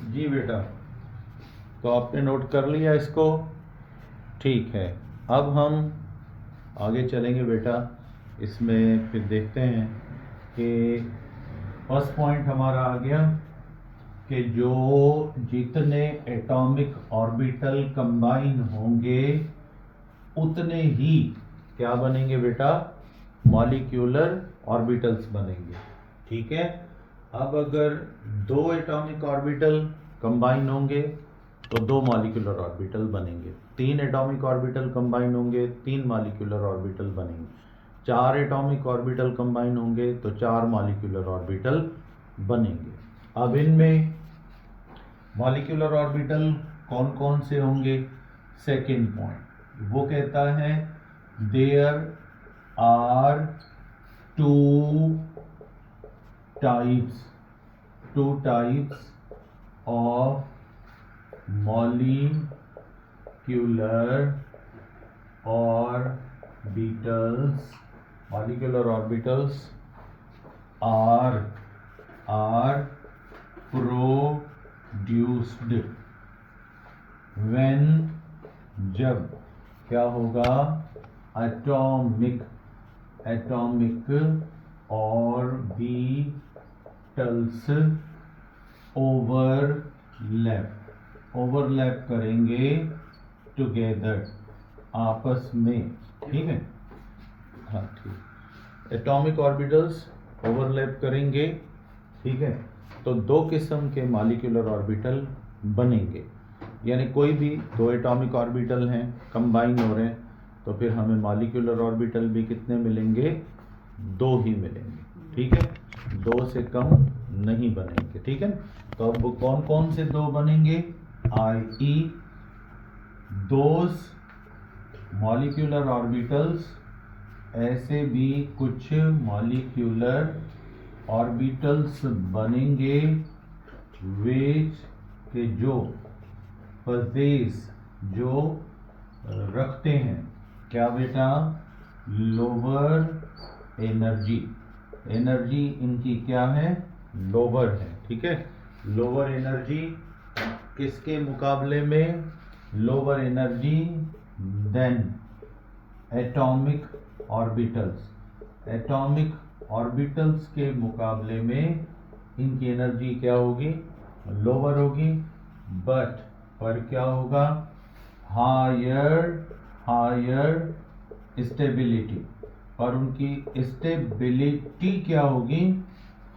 जी बेटा, तो आपने नोट कर लिया इसको? ठीक है, अब हम आगे चलेंगे बेटा। इसमें फिर देखते हैं कि फर्स्ट पॉइंट हमारा आ गया कि जो जितने एटॉमिक ऑर्बिटल कंबाइन होंगे उतने ही क्या बनेंगे बेटा? मॉलिक्यूलर ऑर्बिटल्स बनेंगे। ठीक है, अब अगर दो एटॉमिक ऑर्बिटल कंबाइन होंगे तो दो मॉलिक्यूलर ऑर्बिटल बनेंगे। तीन एटॉमिक ऑर्बिटल कंबाइन होंगे, तीन मॉलिक्यूलर ऑर्बिटल बनेंगे। चार एटॉमिक ऑर्बिटल कंबाइन होंगे तो चार मॉलिक्यूलर ऑर्बिटल बनेंगे। अब इनमें मॉलिक्यूलर ऑर्बिटल कौन कौन से होंगे? सेकेंड पॉइंट वो कहता है there are two types of molecular orbitals are produced when जब क्या होगा? atomic orbitals ओवरलैप करेंगे टुगेदर, आपस में। ठीक है, हाँ ठीक। एटॉमिक ऑर्बिटल्स ओवरलैप करेंगे, ठीक है, तो दो किस्म के मॉलिक्यूलर ऑर्बिटल बनेंगे। यानी कोई भी दो एटॉमिक ऑर्बिटल हैं, कंबाइन हो रहे हैं, तो फिर हमें मॉलिक्यूलर ऑर्बिटल भी कितने मिलेंगे? दो ही मिलेंगे। ठीक है, दो से कम नहीं बनेंगे। ठीक है, तो अब कौन कौन से दो बनेंगे? i.e. दोज मॉलिक्यूलर ऑर्बिटल्स, ऐसे भी कुछ मॉलिक्यूलर ऑर्बिटल्स बनेंगे विच के जो पजेस जो रखते हैं क्या बेटा? लोअर एनर्जी इनकी क्या है? लोअर है। ठीक है, लोअर एनर्जी किसके मुकाबले में? Lower energy than atomic orbitals के मुकाबले में इनकी एनर्जी क्या होगी? लोअर होगी। बट पर क्या होगा? हायर स्टेबिलिटी, पर उनकी स्टेबिलिटी क्या होगी?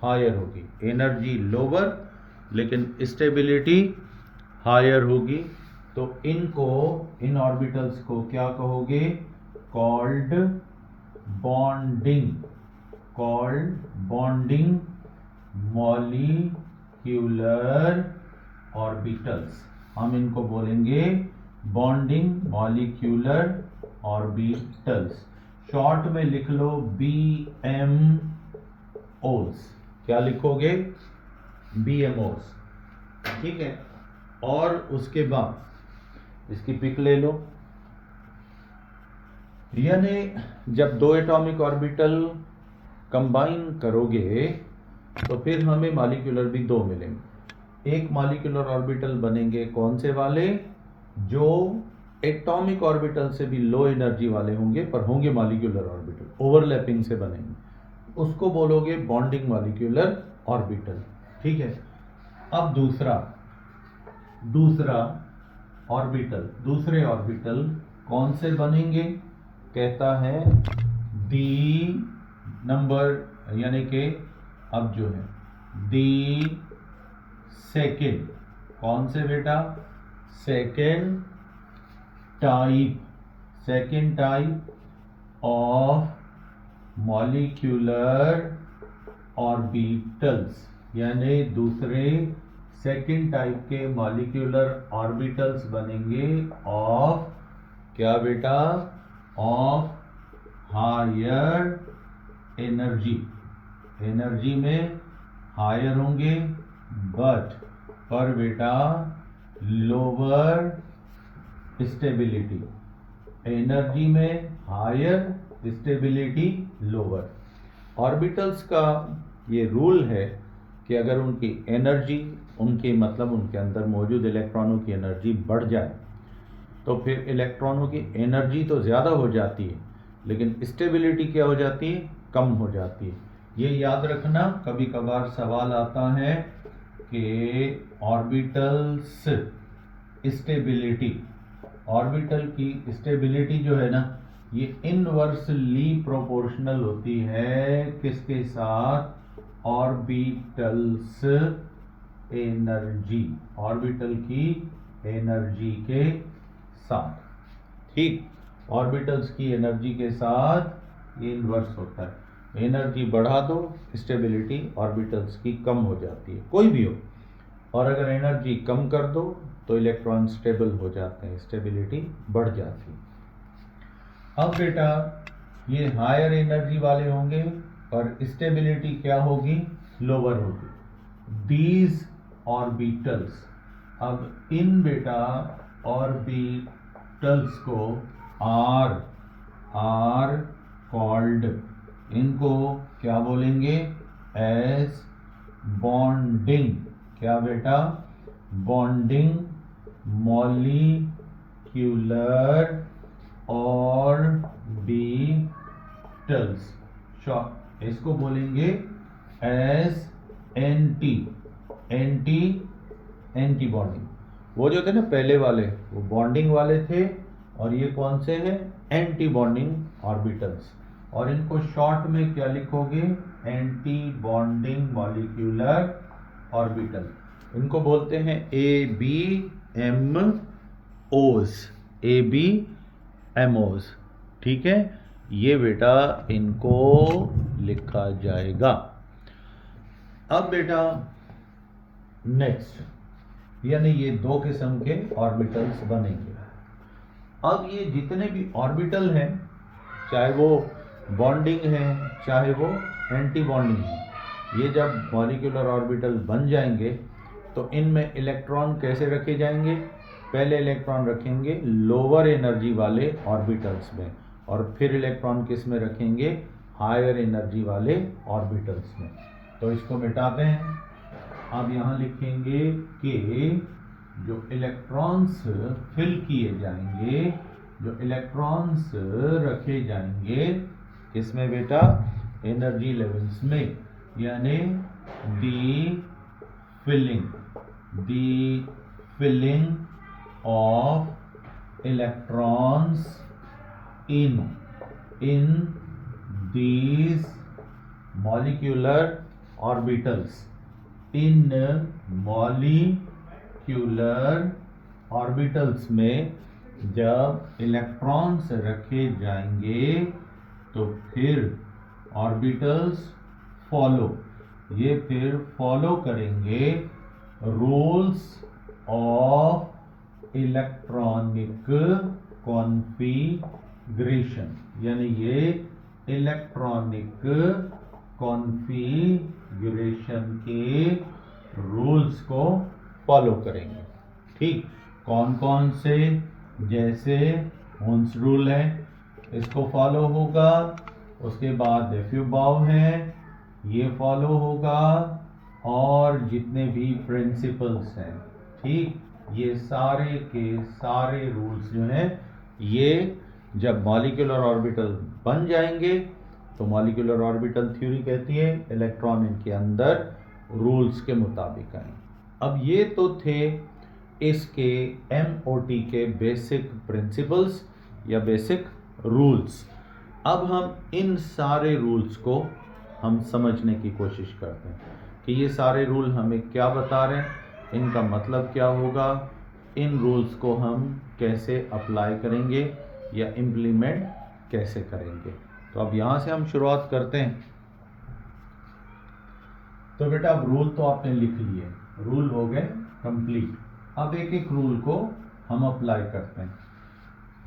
हायर होगी। एनर्जी लोअर लेकिन स्टेबिलिटी हायर होगी। तो इन ऑर्बिटल्स को क्या कहोगे? Called bonding molecular orbitals. हम इनको बोलेंगे बॉन्डिंग मॉलिक्यूलर ऑर्बिटल्स। शॉर्ट में लिख लो BMOs। क्या लिखोगे? BMOs। ठीक है, और उसके बाद इसकी पिक ले लो। यानी जब दो एटॉमिक ऑर्बिटल कंबाइन करोगे तो फिर हमें मॉलिक्यूलर भी दो मिलेंगे। एक मॉलिक्यूलर ऑर्बिटल बनेंगे कौन से वाले? जो एटॉमिक ऑर्बिटल से भी लो एनर्जी वाले होंगे, पर होंगे मॉलिक्यूलर ऑर्बिटल, ओवरलैपिंग से बनेंगे, उसको बोलोगे बॉन्डिंग मॉलिक्यूलर ऑर्बिटल। ठीक है, अब दूसरे ऑर्बिटल कौन से बनेंगे? कहता है दी नंबर, यानी कि अब जो है दी सेकेंड, कौन से बेटा? Second type of molecular orbitals, यानी दूसरे सेकेंड टाइप के मॉलिक्यूलर ऑर्बिटल्स बनेंगे ऑफ क्या बेटा? ऑफ हायर एनर्जी में हायर होंगे, बट पर बेटा लोअर स्टेबिलिटी। एनर्जी में हायर, स्टेबिलिटी लोअर। ऑर्बिटल्स का ये रूल है कि अगर उनकी एनर्जी, उनके मतलब उनके अंदर मौजूद इलेक्ट्रॉनों की एनर्जी बढ़ जाए तो फिर इलेक्ट्रॉनों की एनर्जी तो ज़्यादा हो जाती है लेकिन स्टेबिलिटी क्या हो जाती है, कम हो जाती है। ये याद रखना, कभी कभार सवाल आता है कि ऑर्बिटल्स स्टेबिलिटी, ऑर्बिटल की स्टेबिलिटी जो है ना ये इनवर्सली प्रोपोर्शनल होती है किसके साथ, ऑर्बिटल्स एनर्जी, ऑर्बिटल की एनर्जी के साथ। ठीक, ऑर्बिटल्स की एनर्जी के साथ ये इन्वर्स होता है। एनर्जी बढ़ा दो, स्टेबिलिटी ऑर्बिटल्स की कम हो जाती है, कोई भी हो, और अगर एनर्जी कम कर दो तो इलेक्ट्रॉन स्टेबल हो जाते हैं, स्टेबिलिटी बढ़ जाती है। अब बेटा ये हायर एनर्जी वाले होंगे और स्टेबिलिटी क्या होगी, लोअर होगी। दीज ऑर्बिटल्स, अब इन बेटा ऑर्बिटल्स को आर कॉल्ड, इनको क्या बोलेंगे, एस बॉन्डिंग, क्या बेटा, बॉन्डिंग मॉलिक्यूलर ऑर्बिटल्स, इसको बोलेंगे एस एंटी, एंटी बॉन्डिंग। वो जो थे ना पहले वाले वो बॉन्डिंग वाले थे और ये कौन से हैं, एंटी बॉन्डिंग ऑर्बिटल्स। और इनको शॉर्ट में क्या लिखोगे, एंटी बॉन्डिंग मॉलिक्यूलर ऑर्बिटल। इनको बोलते हैं ABMOs, ABMOs। ठीक है, ये बेटा इनको लिखा जाएगा। अब बेटा नेक्स्ट, यानी ये दो किस्म के ऑर्बिटल्स बनेंगे। अब ये जितने भी ऑर्बिटल हैं, चाहे वो बॉन्डिंग है चाहे वो एंटी बॉन्डिंग है, ये जब मॉलिक्यूलर ऑर्बिटल बन जाएंगे तो इनमें इलेक्ट्रॉन कैसे रखे जाएंगे, पहले इलेक्ट्रॉन रखेंगे लोअर एनर्जी वाले ऑर्बिटल्स में और फिर इलेक्ट्रॉन किस में रखेंगे, हायर एनर्जी वाले ऑर्बिटल्स में। तो इसको मिटाते हैं। अब यहाँ लिखेंगे कि जो इलेक्ट्रॉन्स फिल किए जाएंगे, जो इलेक्ट्रॉन्स रखे जाएंगे किसमें बेटा, एनर्जी लेवल्स में, यानी the filling of electrons in these molecular orbitals, in molecular orbitals में जब इलेक्ट्रॉन्स रखे जाएंगे तो फिर ऑर्बिटल्स फॉलो, ये फिर फॉलो करेंगे रूल्स ऑफ इलेक्ट्रॉनिक कॉन्फ़िगरेशन, यानी ये इलेक्ट्रॉनिक कॉन्फ़िगरेशन के रूल्स को फॉलो करेंगे। ठीक, कौन कौन से, जैसे ओम्स रूल है इसको फॉलो होगा, उसके बाद एफ्यूबाउ है ये फॉलो होगा, और जितने भी प्रिंसिपल्स हैं, ठीक, ये सारे के सारे रूल्स जो हैं ये जब मॉलिक्यूलर ऑर्बिटल बन जाएंगे तो मॉलिक्यूलर ऑर्बिटल थ्योरी कहती है इलेक्ट्रॉन इनके अंदर रूल्स के मुताबिक आए। अब ये तो थे इसके MOT के बेसिक प्रिंसिपल्स या बेसिक रूल्स। अब हम इन सारे रूल्स को हम समझने की कोशिश करते हैं कि ये सारे रूल हमें क्या बता रहे हैं, इनका मतलब क्या होगा, इन रूल्स को हम कैसे अप्लाई करेंगे या इम्प्लीमेंट कैसे करेंगे। तो अब यहाँ से हम शुरुआत करते हैं। तो बेटा अब रूल तो आपने लिख लिए, रूल हो गए कंप्लीट। अब एक एक रूल को हम अप्लाई करते हैं।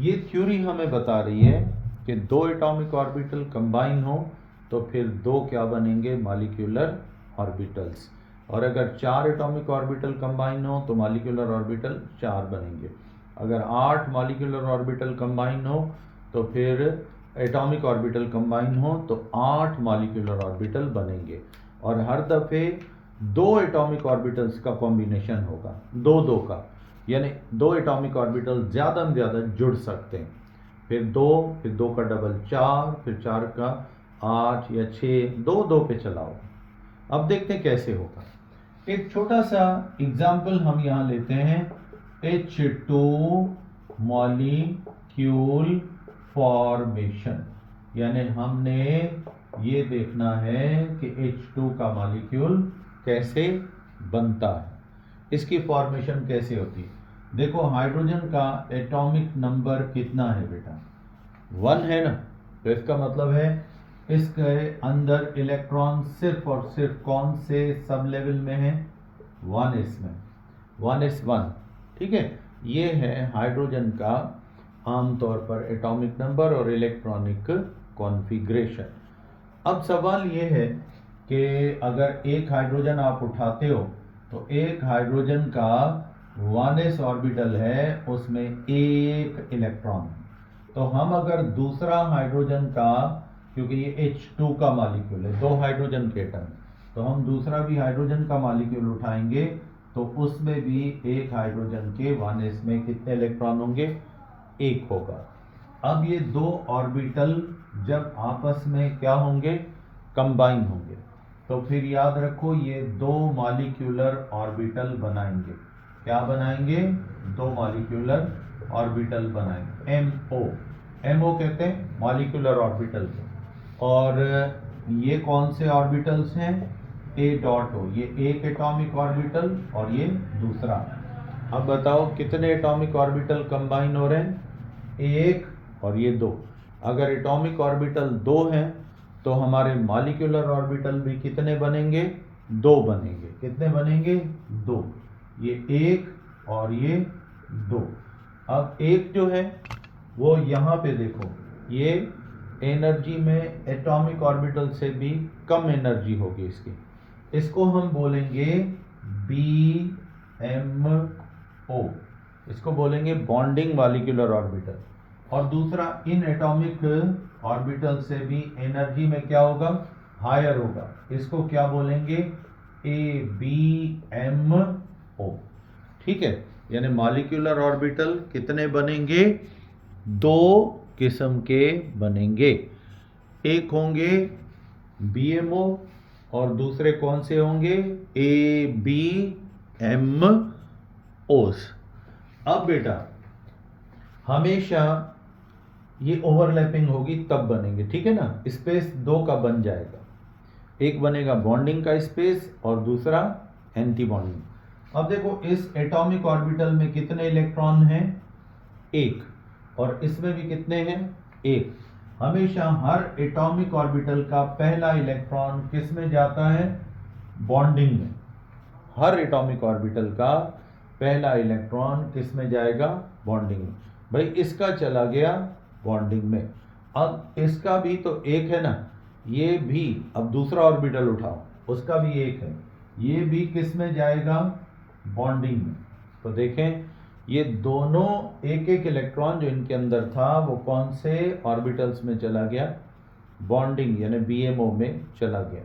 ये थ्योरी हमें बता रही है कि दो एटॉमिक ऑर्बिटल कंबाइन हो तो फिर दो क्या बनेंगे, मॉलिक्यूलर ऑर्बिटल्स, और अगर 4 एटॉमिक ऑर्बिटल कंबाइन हो तो मॉलिक्यूलर ऑर्बिटल 4 बनेंगे। अगर 8 मॉलिक्यूलर ऑर्बिटल कंबाइन हो तो फिर एटॉमिक ऑर्बिटल कंबाइन हो तो 8 मॉलिक्यूलर ऑर्बिटल बनेंगे। और हर दफ़े दो एटॉमिक ऑर्बिटल्स का कॉम्बिनेशन होगा, दो दो का, यानी दो एटॉमिक ऑर्बिटल ज़्यादा में ज़्यादा जुड़ सकते हैं। फिर दो का डबल 4, फिर 4 का 8 या 6, दो दो पे चलाओ। अब देखते हैं कैसे होगा। एक छोटा सा एग्जाम्पल हम यहाँ लेते हैं, H2 मॉलिक्यूल फॉर्मेशन, यानी हमने ये देखना है कि H2 का मॉलिक्यूल कैसे बनता है, इसकी फॉर्मेशन कैसे होती है। देखो हाइड्रोजन का एटॉमिक नंबर कितना है बेटा, 1 है ना, तो इसका मतलब है इसके अंदर इलेक्ट्रॉन सिर्फ और सिर्फ कौन से सब लेवल में है, 1s में, 1s1। ठीक है, ये है हाइड्रोजन का आमतौर पर एटॉमिक नंबर और इलेक्ट्रॉनिक कॉन्फ़िगरेशन। अब सवाल ये है कि अगर एक हाइड्रोजन आप उठाते हो तो एक हाइड्रोजन का 1s ऑर्बिटल है, उसमें एक इलेक्ट्रॉन, तो हम अगर दूसरा हाइड्रोजन का, क्योंकि ये H2 का मॉलिक्यूल है, दो हाइड्रोजन के एटम, तो हम दूसरा भी हाइड्रोजन का मॉलिक्यूल उठाएंगे तो उसमें भी एक हाइड्रोजन के 1s में कितने इलेक्ट्रॉन होंगे, एक होगा। अब ये दो ऑर्बिटल जब आपस में क्या होंगे, कंबाइन होंगे, तो फिर याद रखो ये दो मॉलिक्यूलर ऑर्बिटल बनाएंगे। क्या बनाएंगे, दो मॉलिक्यूलर ऑर्बिटल बनाएंगे, MO कहते हैं मॉलिक्यूलर ऑर्बिटल। और ये कौन से ऑर्बिटल्स हैं, A डॉट O, ये एक एटॉमिक ऑर्बिटल और ये दूसरा। अब बताओ कितने एटॉमिक ऑर्बिटल कंबाइन हो रहे हैं, एक और ये दो। अगर एटॉमिक ऑर्बिटल दो हैं तो हमारे मॉलिक्यूलर ऑर्बिटल भी कितने बनेंगे, दो बनेंगे। कितने बनेंगे, दो, ये एक और ये दो। अब एक जो है वो यहाँ पे देखो, ये एनर्जी में एटॉमिक ऑर्बिटल से भी कम एनर्जी होगी इसकी, इसको हम बोलेंगे BMO, इसको बोलेंगे बॉन्डिंग मॉलिक्यूलर ऑर्बिटल। और दूसरा इन एटॉमिक ऑर्बिटल से भी एनर्जी में क्या होगा, हायर होगा, इसको क्या बोलेंगे, ABMO। ठीक है, यानी मॉलिक्यूलर ऑर्बिटल कितने बनेंगे, दो किस्म के बनेंगे, एक होंगे BMO और दूसरे कौन से होंगे, ABMOs। अब बेटा हमेशा ये ओवरलैपिंग होगी तब बनेंगे, ठीक है ना, स्पेस दो का बन जाएगा, एक बनेगा बॉन्डिंग का स्पेस और दूसरा एंटी बॉन्डिंग। अब देखो इस एटॉमिक ऑर्बिटल में कितने इलेक्ट्रॉन हैं, एक, और इसमें भी कितने हैं, एक। हमेशा हर एटॉमिक ऑर्बिटल का पहला इलेक्ट्रॉन किस में जाता है, बॉन्डिंग में। हर एटॉमिक ऑर्बिटल का पहला इलेक्ट्रॉन किस में जाएगा, बॉन्डिंग में। भाई इसका चला गया बॉन्डिंग में, अब इसका भी तो एक है ना, ये भी, अब दूसरा ऑर्बिटल उठाओ, उसका भी एक है, ये भी किस में जाएगा, बॉन्डिंग में। तो देखें ये दोनों एक एक इलेक्ट्रॉन जो इनके अंदर था वो कौन से ऑर्बिटल्स में चला गया, बॉन्डिंग यानी BMO में चला गया।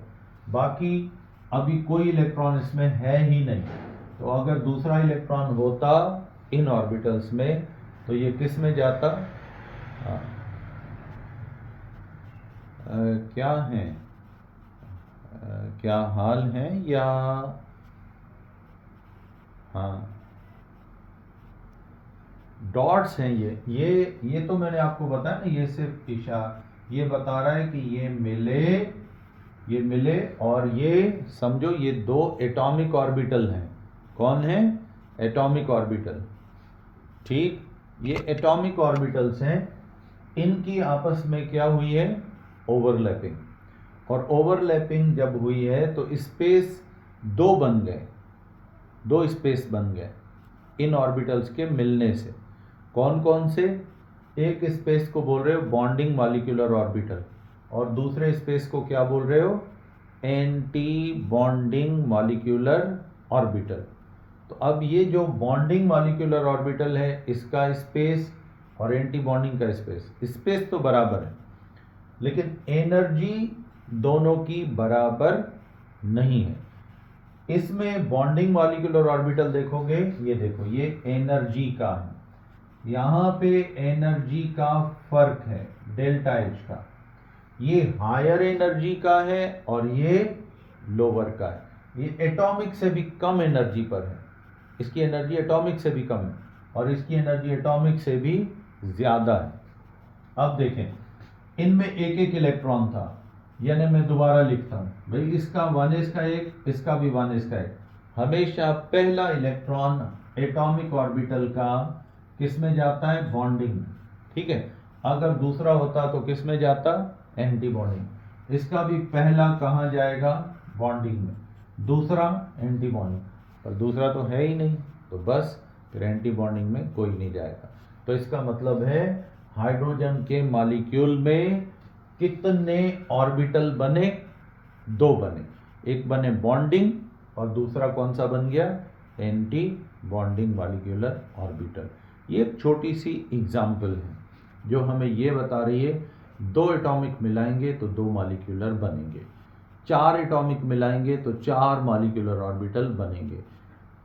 बाकी अभी कोई इलेक्ट्रॉन इसमें है ही नहीं, तो अगर दूसरा इलेक्ट्रॉन होता इन ऑर्बिटल्स में तो ये किस में जाता, क्या है, क्या हाल है या, हाँ डॉट्स हैं ये तो मैंने आपको बताया ना, ये सिर्फ ये बता रहा है कि ये मिले और ये समझो ये दो एटॉमिक ऑर्बिटल हैं। कौन है, एटॉमिक ऑर्बिटल, ठीक, ये एटॉमिक ऑर्बिटल्स हैं, इनकी आपस में क्या हुई है, ओवरलैपिंग। और ओवरलैपिंग जब हुई है तो स्पेस दो बन गए, दो स्पेस बन गए इन ऑर्बिटल्स के मिलने से। कौन कौन से, एक स्पेस को बोल रहे हो बॉन्डिंग मॉलिक्यूलर ऑर्बिटल और दूसरे स्पेस को क्या बोल रहे हो, एंटी बॉन्डिंग मॉलिक्यूलर ऑर्बिटल। तो अब ये जो बॉन्डिंग मॉलिक्यूलर ऑर्बिटल है इसका स्पेस और एंटी बॉन्डिंग का स्पेस तो बराबर है, लेकिन एनर्जी दोनों की बराबर नहीं है। इसमें बॉन्डिंग मॉलिक्यूलर ऑर्बिटल देखोगे, ये देखो ये एनर्जी का है, यहाँ पे एनर्जी का फर्क है डेल्टा एच का, ये हायर एनर्जी का है और ये लोअर का है। ये एटॉमिक से भी कम एनर्जी पर है, इसकी एनर्जी एटॉमिक से भी कम है और इसकी एनर्जी एटॉमिक से भी ज्यादा है। अब देखें, इनमें एक एक इलेक्ट्रॉन था, यानी मैं दोबारा लिखता हूं भाई, इसका 1s का एक, इसका भी 1s का एक। हमेशा पहला इलेक्ट्रॉन एटॉमिक ऑर्बिटल का किस में जाता है? बॉन्डिंग में, ठीक है। अगर दूसरा होता तो किस में जाता? Anti bonding. इसका भी पहला कहाँ जाएगा? बॉन्डिंग में, दूसरा एंटी बॉन्डिंग, पर दूसरा तो है ही नहीं, तो बस फिर एंटी बॉन्डिंग में कोई नहीं जाएगा। तो इसका मतलब है हाइड्रोजन के मॉलिक्यूल में कितने ऑर्बिटल बने? 2 बने, एक बने बॉन्डिंग और दूसरा कौन सा बन गया? Anti bonding molecular orbital. ये एक छोटी सी एग्जाम्पल है जो हमें ये बता रही है 2 एटॉमिक मिलाएंगे तो 2 मॉलिक्यूलर बनेंगे, 4 एटॉमिक मिलाएंगे तो 4 मॉलिक्यूलर ऑर्बिटल बनेंगे,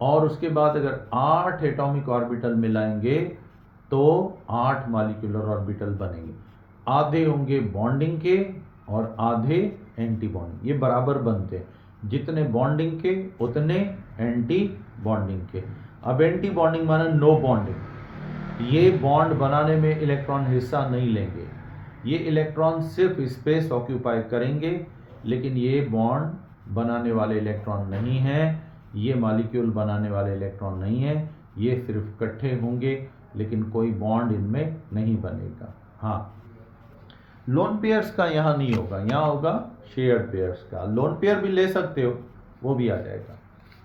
और उसके बाद अगर 8 एटॉमिक ऑर्बिटल मिलाएंगे तो 8 मॉलिक्यूलर ऑर्बिटल बनेंगे। आधे होंगे बॉन्डिंग के और आधे एंटी बॉन्डिंग, ये बराबर बनते हैं, जितने बॉन्डिंग के उतने एंटी बॉन्डिंग के। अब एंटी बॉन्डिंग माना नो बॉन्डिंग, ये बॉन्ड बनाने में इलेक्ट्रॉन हिस्सा नहीं लेंगे, ये इलेक्ट्रॉन सिर्फ स्पेस ऑक्यूपाई करेंगे, लेकिन ये बॉन्ड बनाने वाले इलेक्ट्रॉन नहीं हैं, ये मॉलिक्यूल बनाने वाले इलेक्ट्रॉन नहीं है, ये सिर्फ इकट्ठे होंगे लेकिन कोई बॉन्ड इनमें नहीं बनेगा। हाँ, लोन पेयर्स का यहाँ नहीं होगा, यहाँ होगा शेयर्ड पेयर्स का। लोन पेयर भी ले सकते हो, वो भी आ जाएगा।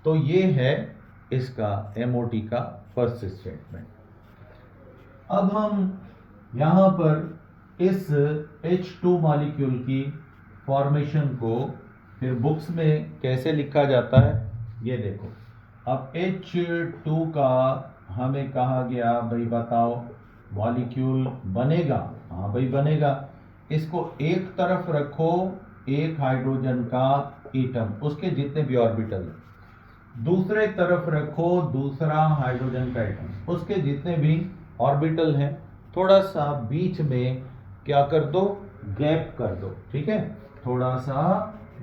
तो ये है इसका MOT का फर्स्ट स्टेटमेंट। अब हम यहाँ पर इस H2 मॉलिक्यूल की फॉर्मेशन को फिर बुक्स में कैसे लिखा जाता है ये देखो। अब H2 का हमें कहा गया भाई बताओ मॉलिक्यूल बनेगा, हाँ भाई बनेगा। इसको एक तरफ रखो एक हाइड्रोजन का एटम, उसके जितने भी ऑर्बिटल, दूसरे तरफ रखो दूसरा हाइड्रोजन का एटम, उसके जितने भी ऑर्बिटल हैं, थोड़ा सा बीच में क्या कर दो? गैप कर दो, ठीक है, थोड़ा सा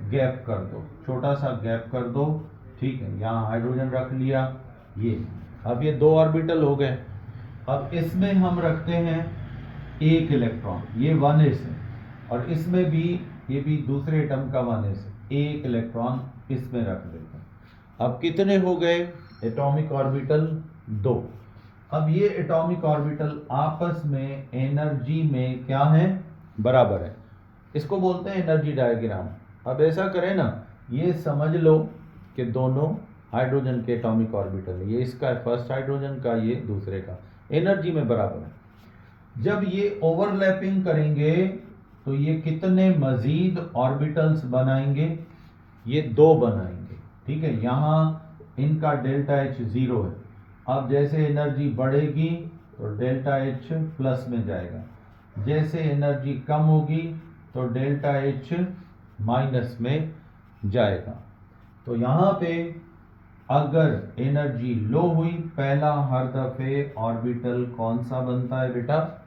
गैप कर दो, छोटा सा गैप कर दो, ठीक है। यहाँ हाइड्रोजन रख लिया, ये अब ये 2 ऑर्बिटल हो गए। अब इसमें हम रखते हैं एक इलेक्ट्रॉन, ये 1s है, और इसमें भी ये भी दूसरे एटम का 1s है, एक इलेक्ट्रॉन इसमें रख देते हैं। अब कितने हो गए एटॉमिक ऑर्बिटल? 2। अब ये एटॉमिक ऑर्बिटल आपस में एनर्जी में क्या है? बराबर है। इसको बोलते हैं एनर्जी डायग्राम। अब ऐसा करें ना, ये समझ लो कि दोनों हाइड्रोजन के एटॉमिक ऑर्बिटल है, ये इसका है फर्स्ट हाइड्रोजन का, ये दूसरे का, एनर्जी में बराबर है। जब ये ओवरलैपिंग करेंगे तो ये कितने मजीद ऑर्बिटल्स बनाएंगे? ये 2 बनाएंगे, ठीक है। यहाँ इनका डेल्टा H 0 है। अब जैसे एनर्जी बढ़ेगी तो डेल्टा H प्लस में जाएगा, जैसे एनर्जी कम होगी तो डेल्टा H माइनस में जाएगा। तो यहाँ पे अगर एनर्जी लो हुई, पहला हर दफे ऑर्बिटल कौन सा बनता है बेटा?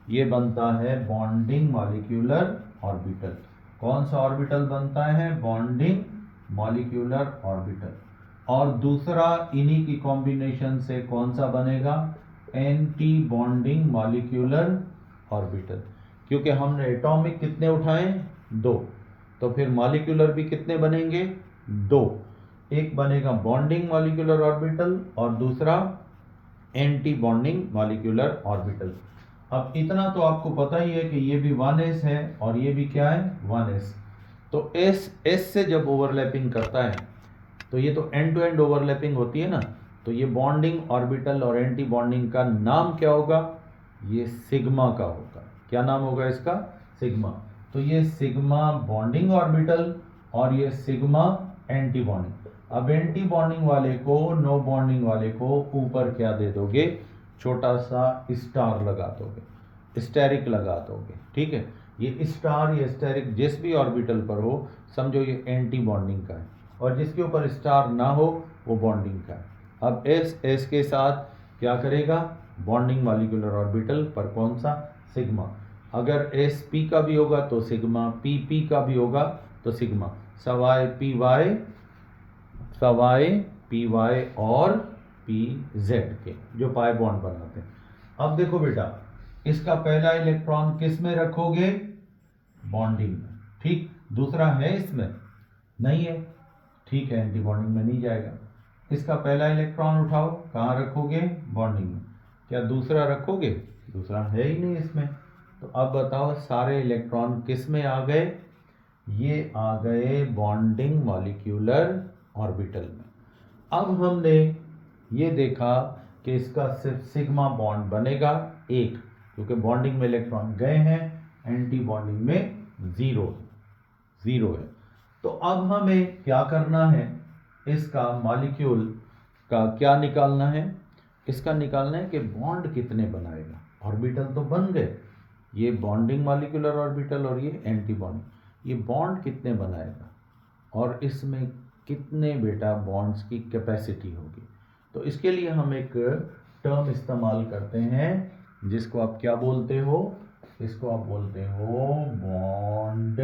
ये बनता है बॉन्डिंग मॉलिक्यूलर ऑर्बिटल। कौन सा ऑर्बिटल बनता है? Bonding molecular orbital. और दूसरा इन्हीं की कॉम्बिनेशन से कौन सा बनेगा? Anti bonding molecular orbital. क्योंकि हमने एटॉमिक कितने उठाए? 2, तो फिर मॉलिक्यूलर भी कितने बनेंगे? 2। एक बनेगा बॉन्डिंग मॉलिक्यूलर ऑर्बिटल और दूसरा एंटी बॉन्डिंग मॉलिक्यूलर ऑर्बिटल। अब इतना तो आपको पता ही है कि ये भी 1s है और ये भी क्या है? 1s। तो S से जब ओवरलैपिंग करता है तो ये तो एंड टू एंड ओवरलैपिंग होती है ना, तो ये बॉन्डिंग ऑर्बिटल और एंटी बॉन्डिंग का नाम क्या होगा? ये सिग्मा का होगा। क्या नाम होगा इसका? सिग्मा। तो ये सिग्मा बॉन्डिंग ऑर्बिटल और ये सिग्मा एंटी बॉन्डिंग। अब एंटी बॉन्डिंग वाले को, नो बॉन्डिंग वाले को ऊपर क्या दे दोगे? छोटा सा स्टार लगा दोगे, स्टेरिक लगा दोगे, ठीक है। ये स्टार या स्टेरिक जिस भी ऑर्बिटल पर हो, समझो ये एंटी बॉन्डिंग का है। और जिसके ऊपर स्टार ना हो वो बॉन्डिंग का है। अब एस के साथ क्या करेगा, बॉन्डिंग मॉलिक्यूलर ऑर्बिटल पर कौन सा, सिग्मा। अगर एस पी का भी होगा तो सिग्मा, पी पी का भी होगा तो सिग्मा, सवाए पी वाई और पी जेड के, जो पाई बॉन्ड बनाते हैं। अब देखो बेटा, इसका पहला इलेक्ट्रॉन किस में रखोगे, बॉन्डिंग में, ठीक। दूसरा है इसमें, नहीं है, ठीक है, एंटी बॉन्डिंग में नहीं जाएगा। इसका पहला इलेक्ट्रॉन उठाओ, कहाँ रखोगे, बॉन्डिंग में। क्या दूसरा रखोगे, दूसरा है ही नहीं इसमें। तो अब बताओ सारे इलेक्ट्रॉन किस में आ गए, ये आ गए बॉन्डिंग मॉलिक्यूलर ऑर्बिटल में। अब हमने ये देखा कि इसका सिर्फ सिग्मा बॉन्ड बनेगा एक, क्योंकि बॉन्डिंग में इलेक्ट्रॉन गए हैं, एंटी बॉन्डिंग में जीरो है। तो अब हमें क्या करना है, इसका मॉलिक्यूल का क्या निकालना है, इसका निकालना है कि बॉन्ड कितने बनाएगा। ऑर्बिटल तो बन गए, ये बॉन्डिंग मॉलिक्यूलर ऑर्बिटल और ये एंटी बॉन्डिंग, ये बॉन्ड कितने बनाएगा और इसमें कितने बेटा बॉन्ड्स की कैपेसिटी होगी। तो इसके लिए हम एक टर्म इस्तेमाल करते हैं जिसको आप क्या बोलते हो, इसको आप बोलते हो बॉन्ड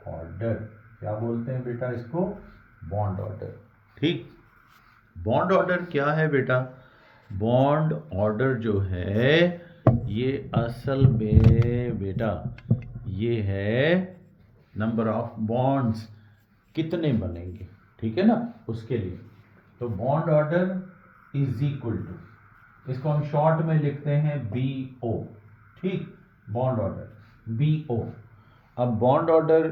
ऑर्डर। क्या बोलते हैं बेटा इसको, बॉन्ड ऑर्डर, ठीक। बॉन्ड ऑर्डर क्या है बेटा, बॉन्ड ऑर्डर जो है ये असल में बेटा ये है नंबर ऑफ बॉन्ड्स कितने बनेंगे, ठीक है ना, उसके लिए। तो bond order is equal to, इसको हम शॉर्ट में लिखते हैं BO, ठीक, बॉन्ड ऑर्डर BO। अब बॉन्ड ऑर्डर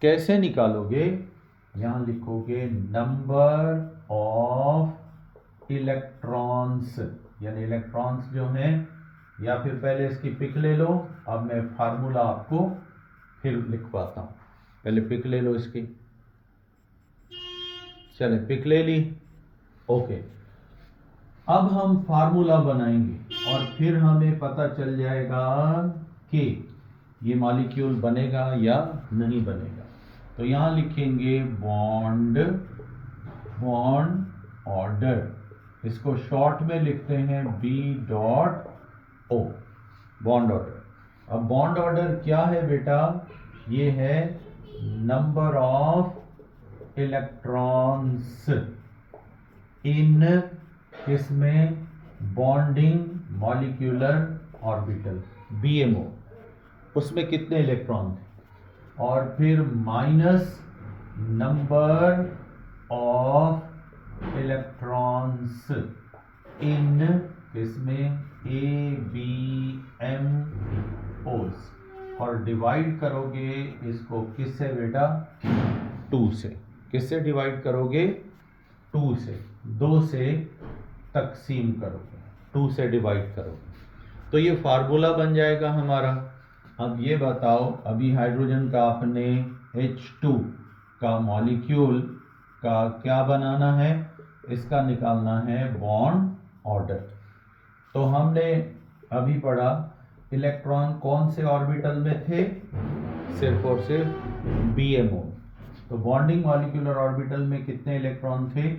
कैसे निकालोगे, यहां लिखोगे नंबर ऑफ इलेक्ट्रॉन्स, यानी इलेक्ट्रॉन्स जो हैं, या फिर पहले इसकी पिक ले लो। अब मैं फार्मूला आपको फिर लिखवाता हूं, पहले पिक ले लो इसकी, चले पिक ले ली, ओके। अब हम फार्मूला बनाएंगे और फिर हमें पता चल जाएगा कि ये मॉलिक्यूल बनेगा या नहीं बनेगा। तो यहां लिखेंगे बॉन्ड ऑर्डर, इसको शॉर्ट में लिखते हैं B.O, बॉन्ड ऑर्डर। अब बॉन्ड ऑर्डर क्या है बेटा, ये है नंबर ऑफ इलेक्ट्रॉन्स इन किसमें, बॉन्डिंग मॉलिक्यूलर ऑर्बिटल BMO, उसमें कितने इलेक्ट्रॉन थे, और फिर माइनस नंबर ऑफ इलेक्ट्रॉन्स इन किसमें ABMOs, और डिवाइड करोगे इसको किससे बेटा, 2 से। किससे डिवाइड करोगे, 2 से, 2 से तकसीम करोगे, 2 से डिवाइड करोगे, तो ये फार्मूला बन जाएगा हमारा। अब ये बताओ, अभी हाइड्रोजन का आपने H2 का मॉलिक्यूल का क्या बनाना है, इसका निकालना है बॉन्ड ऑर्डर। तो हमने अभी पढ़ा इलेक्ट्रॉन कौन से ऑर्बिटल में थे, सिर्फ और सिर्फ BMO। तो बॉन्डिंग मॉलिक्यूलर ऑर्बिटल में कितने इलेक्ट्रॉन थे,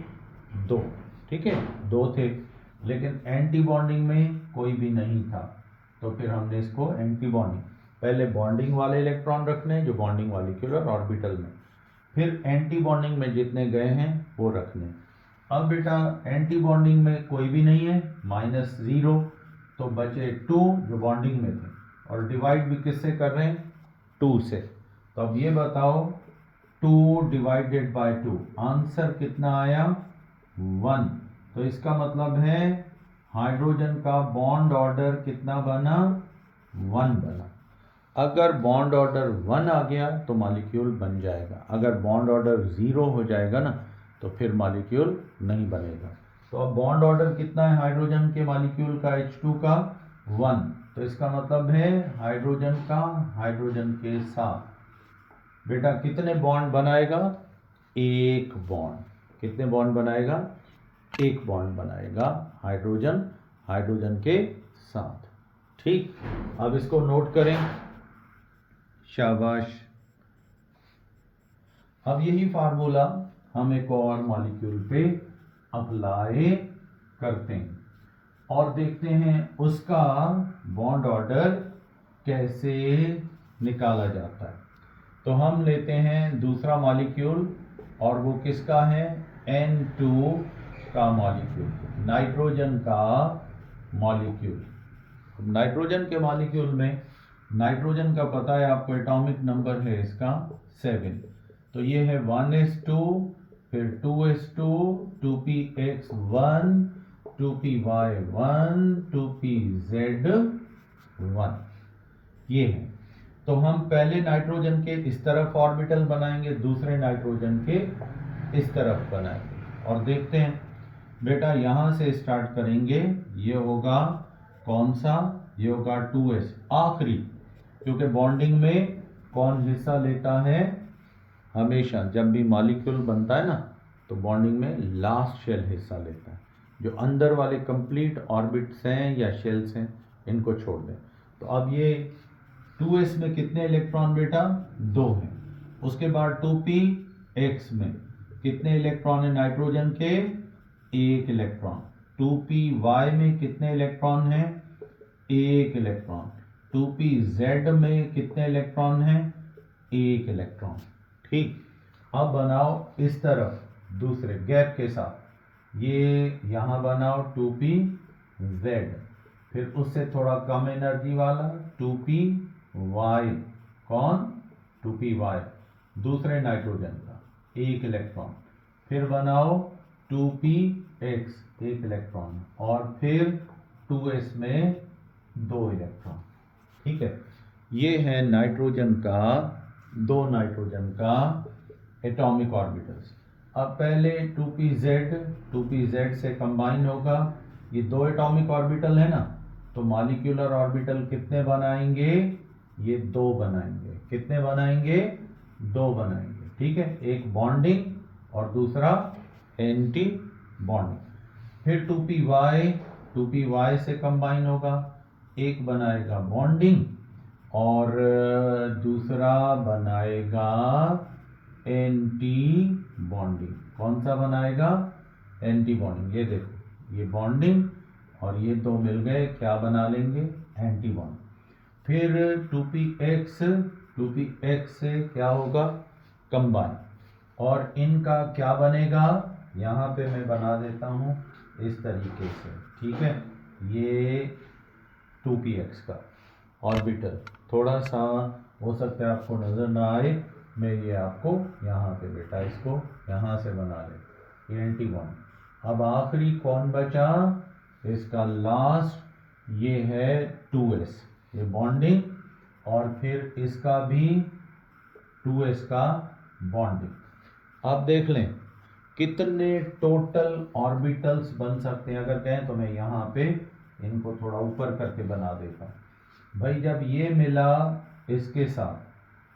2, ठीक है, 2 थे। लेकिन एंटी बॉन्डिंग में कोई भी नहीं था, तो फिर हमने इसको एंटी बॉन्डिंग, पहले बॉन्डिंग वाले इलेक्ट्रॉन रखने जो बॉन्डिंग मॉलिक्यूलर ऑर्बिटल में, फिर एंटी बॉन्डिंग में जितने गए हैं वो रखने। अब बेटा एंटी बॉन्डिंग में कोई भी नहीं है, -0, तो बचे 2 जो बॉन्डिंग में थे, और डिवाइड भी किससे कर रहे हैं, 2 से। तो अब ये बताओ 2 डिवाइडेड बाय 2, आंसर कितना आया, 1। तो इसका मतलब है हाइड्रोजन का बॉन्ड ऑर्डर कितना बना, 1 बना। अगर बॉन्ड ऑर्डर 1 आ गया तो मॉलिक्यूल बन जाएगा, अगर बॉन्ड ऑर्डर 0 हो जाएगा ना तो फिर मॉलिक्यूल नहीं बनेगा। तो अब बॉन्ड ऑर्डर कितना है हाइड्रोजन के मॉलिक्यूल का, H2 का 1, तो इसका मतलब है हाइड्रोजन का हाइड्रोजन के साथ बेटा कितने बॉन्ड बनाएगा, 1 बॉन्ड। कितने बॉन्ड बनाएगा, 1 बॉन्ड बनाएगा हाइड्रोजन हाइड्रोजन के साथ, ठीक। अब इसको नोट करें, शाबाश। अब यही फार्मूला हम एक और मॉलिक्यूल पे अप्लाई करते हैं और देखते हैं उसका बॉन्ड ऑर्डर कैसे निकाला जाता है। तो हम लेते हैं दूसरा मॉलिक्यूल और वो किसका है, N2 का मॉलिक्यूल, नाइट्रोजन का मॉलिक्यूल। नाइट्रोजन के मॉलिक्यूल में नाइट्रोजन का पता है आपको, एटॉमिक नंबर है इसका 7। तो ये है 1s2, फिर 2s2, 2px1, 2py1, 2pz1, ये है। तो हम पहले नाइट्रोजन के इस तरफ ऑर्बिटल बनाएंगे, दूसरे नाइट्रोजन के इस तरफ बनाएंगे और देखते हैं। बेटा यहां से स्टार्ट करेंगे, ये होगा कौन सा, ये होगा 2s आखिरी, क्योंकि बॉन्डिंग में कौन हिस्सा लेता है, हमेशा जब भी मॉलिक्यूल बनता है ना तो बॉन्डिंग में लास्ट शेल हिस्सा लेता है। जो अंदर वाले कंप्लीट ऑर्बिट्स हैं या शेल्स हैं इनको छोड़ दें। तो अब ये 2s में कितने इलेक्ट्रॉन बेटा, 2 हैं। उसके बाद 2px में कितने इलेक्ट्रॉन है नाइट्रोजन के, 1 इलेक्ट्रॉन। 2py में कितने इलेक्ट्रॉन हैं, 1 इलेक्ट्रॉन। 2pz में कितने इलेक्ट्रॉन हैं, 1 इलेक्ट्रॉन। ठीक, अब बनाओ इस तरफ दूसरे गैप के साथ, ये यहां बनाओ 2pz, फिर उससे थोड़ा कम एनर्जी वाला 2py, कौन, 2py दूसरे नाइट्रोजन का 1 इलेक्ट्रॉन, फिर बनाओ 2px 1 इलेक्ट्रॉन और फिर 2s में 2 इलेक्ट्रॉन। ठीक है, ये है नाइट्रोजन का, 2 नाइट्रोजन का एटॉमिक ऑर्बिटल्स। अब पहले 2pz से कंबाइन होगा, ये 2 एटॉमिक ऑर्बिटल है ना, तो मॉलिक्यूलर ऑर्बिटल कितने बनाएंगे, ये 2 बनाएंगे। कितने बनाएंगे, 2 बनाएंगे। ठीक है, एक बॉन्डिंग और दूसरा एंटी बॉन्डिंग। फिर 2py से कंबाइन होगा, एक बनाएगा बॉन्डिंग और दूसरा बनाएगा एंटी बॉन्डिंग। कौन सा बनाएगा, एंटी बॉन्डिंग। ये देखो, ये बॉन्डिंग और ये 2 मिल गए, क्या बना लेंगे, एंटी बॉन्डिंग। फिर 2px से क्या होगा, कंबाइन, और इनका क्या बनेगा, यहाँ पे मैं बना देता हूँ इस तरीके से। ठीक है, ये 2px का ऑर्बिटल थोड़ा सा हो सकता है आपको नज़र ना आए, मैं ये आपको यहाँ पे बेटा इसको यहाँ से बना ले, ये एंटी बॉन्ड। अब आखिरी कौन बचा, इसका लास्ट, ये है 2s, ये बॉन्डिंग और फिर इसका भी 2s का बॉन्डिंग। अब देख लें कितने टोटल ऑर्बिटल्स बन सकते हैं। अगर कहें तो मैं यहाँ पे इनको थोड़ा ऊपर करके बना देता हूँ। भाई जब ये मिला इसके साथ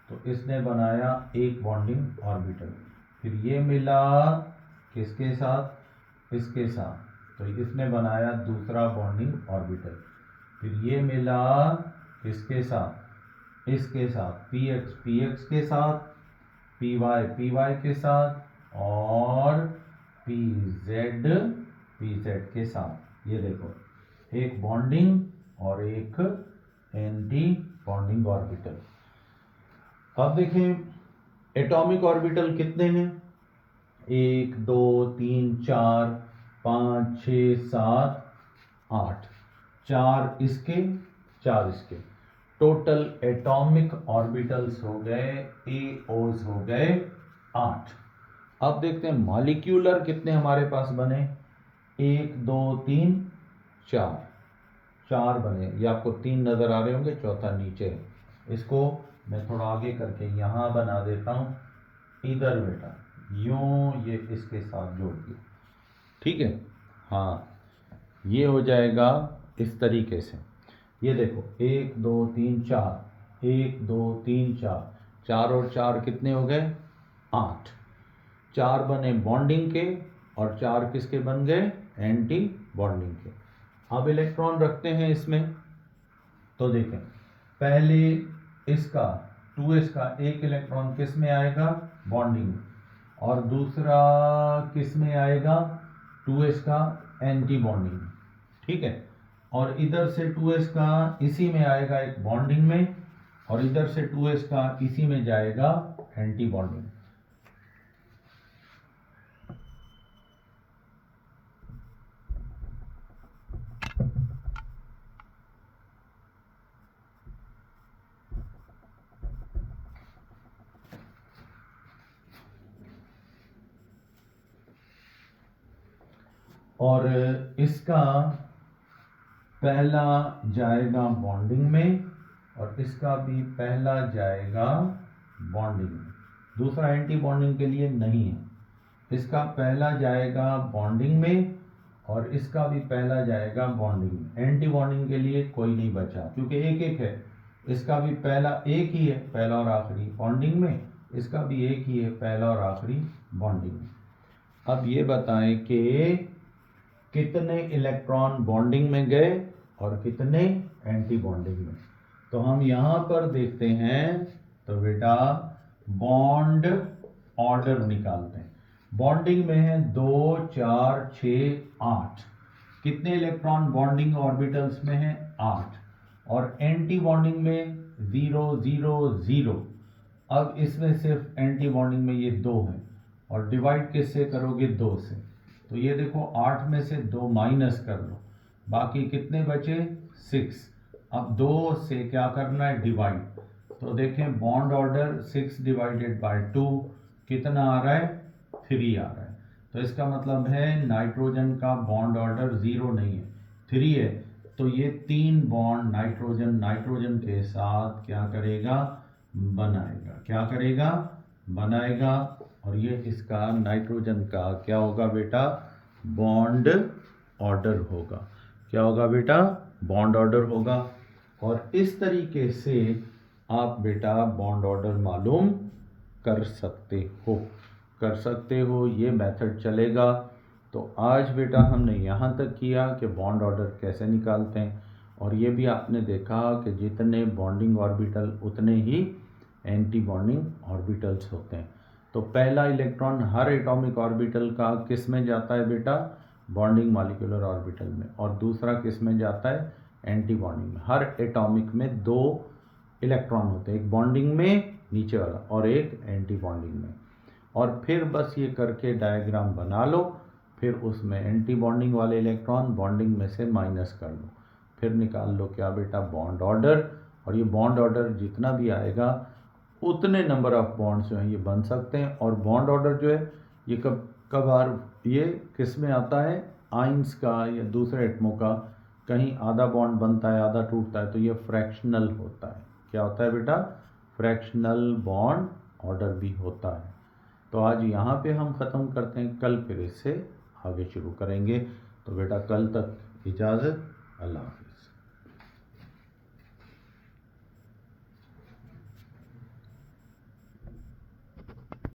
तो इसने बनाया एक बॉन्डिंग ऑर्बिटल, फिर ये मिला किसके साथ, इसके साथ, तो इसने बनाया दूसरा बॉन्डिंग ऑर्बिटल, फिर ये मिला किसके साथ, इसके साथ, px के साथ, py के साथ और pz के साथ। ये देखो, एक बॉन्डिंग और एक एंटी बॉन्डिंग ऑर्बिटल। अब देखें एटॉमिक ऑर्बिटल कितने हैं, 1 2 3 4 5 6 7 8, 4 इसके 4 इसके, टोटल एटॉमिक ऑर्बिटल्स हो गए, AOs हो गए 8। अब देखते हैं मॉलिक्यूलर कितने हमारे पास बने, 1 2 3 4, 4 बने। ये आपको 3 नज़र आ रहे होंगे, चौथा नीचे है। इसको मैं थोड़ा आगे करके यहाँ बना देता हूँ, इधर बेटा यूँ ये इसके साथ जोड़ दिया। ठीक है, हाँ ये हो जाएगा इस तरीके से। ये देखो 1 2 3 4, 1 2 3 4, 4 और 4 कितने हो गए, 8। 4 बने बॉन्डिंग के और 4 किसके बन गए, एंटी बॉन्डिंग के। अब इलेक्ट्रॉन रखते हैं इसमें, तो देखें पहले इसका 2s का 1 इलेक्ट्रॉन किस में आएगा, बॉन्डिंग में, और दूसरा किस में आएगा 2s का एंटी बॉन्डिंग, ठीक है। और इधर से 2s का इसी में आएगा एक बॉन्डिंग में, और इधर से 2s का इसी में जाएगा एंटी बॉन्डिंग। और इसका पहला जाएगा बॉन्डिंग में और इसका भी पहला जाएगा बॉन्डिंग में, दूसरा एंटी बॉन्डिंग के लिए नहीं है। इसका पहला जाएगा बॉन्डिंग में और इसका भी पहला जाएगा बॉन्डिंग में। एंटी बॉन्डिंग के लिए कोई नहीं बचा क्योंकि एक एक है। इसका भी पहला एक ही है, पहला और आखिरी बॉन्डिंग में, इसका भी एक ही है, पहला और आखिरी बॉन्डिंग में। अब ये बताएं कि कितने इलेक्ट्रॉन बॉन्डिंग में गए और कितने एंटी बॉन्डिंग में। तो हम यहाँ पर देखते हैं, तो बेटा बॉन्ड ऑर्डर निकालते हैं। बॉन्डिंग में है 2 4 6 8, कितने इलेक्ट्रॉन बॉन्डिंग ऑर्बिटल्स में है 8, और एंटी बॉन्डिंग में 0 0 0। अब इसमें सिर्फ एंटी बॉन्डिंग में ये 2 है, और डिवाइड किससे करोगे 2 से, तो ये देखो 8 में से 2 माइनस कर लो, बाकी कितने बचे 6। अब 2 से क्या करना है डिवाइड, तो देखें बॉन्ड ऑर्डर 6 डिवाइडेड बाय 2 कितना आ रहा है 3 आ रहा है। तो इसका मतलब है नाइट्रोजन का बॉन्ड ऑर्डर 0 नहीं है 3 है। तो ये 3 बॉन्ड नाइट्रोजन नाइट्रोजन के साथ क्या करेगा बनाएगा, क्या करेगा बनाएगा, और ये इसका नाइट्रोजन का क्या होगा बेटा बॉन्ड ऑर्डर होगा। क्या होगा बेटा बॉन्ड ऑर्डर होगा। और इस तरीके से आप बेटा बॉन्ड ऑर्डर मालूम कर सकते हो, ये मेथड चलेगा। तो आज बेटा हमने यहाँ तक किया कि बॉन्ड ऑर्डर कैसे निकालते हैं, और ये भी आपने देखा कि जितने बॉन्डिंग ऑर्बिटल उतने ही एंटी बॉन्डिंग ऑर्बिटल्स होते हैं। तो पहला इलेक्ट्रॉन हर एटॉमिक ऑर्बिटल का किस में जाता है बेटा बॉन्डिंग मॉलिक्यूलर ऑर्बिटल में, और दूसरा किस में जाता है एंटी बॉन्डिंग में। हर एटॉमिक में 2 इलेक्ट्रॉन होते हैं, एक बॉन्डिंग में नीचे वाला और एक एंटी बॉन्डिंग में। और फिर बस ये करके डायग्राम बना लो, फिर उसमें एंटी बॉन्डिंग वाले इलेक्ट्रॉन बॉन्डिंग में से माइनस कर लो, फिर निकाल लो क्या बेटा बॉन्ड ऑर्डर। और ये बॉन्ड ऑर्डर जितना भी आएगा उतने नंबर ऑफ बॉन्ड्स जो हैं ये बन सकते हैं। और बॉन्ड ऑर्डर जो है ये कभार ये किस में आता है आइंस का या दूसरे एटमों का, कहीं आधा बॉन्ड बनता है आधा टूटता है, तो ये फ्रैक्शनल होता है। क्या होता है बेटा फ्रैक्शनल बॉन्ड ऑर्डर भी होता है। तो आज यहाँ पे हम ख़त्म करते हैं, कल फिर इससे आगे शुरू करेंगे। तो बेटा कल तक इजाज़त, अल्लाह हाफ़िज़।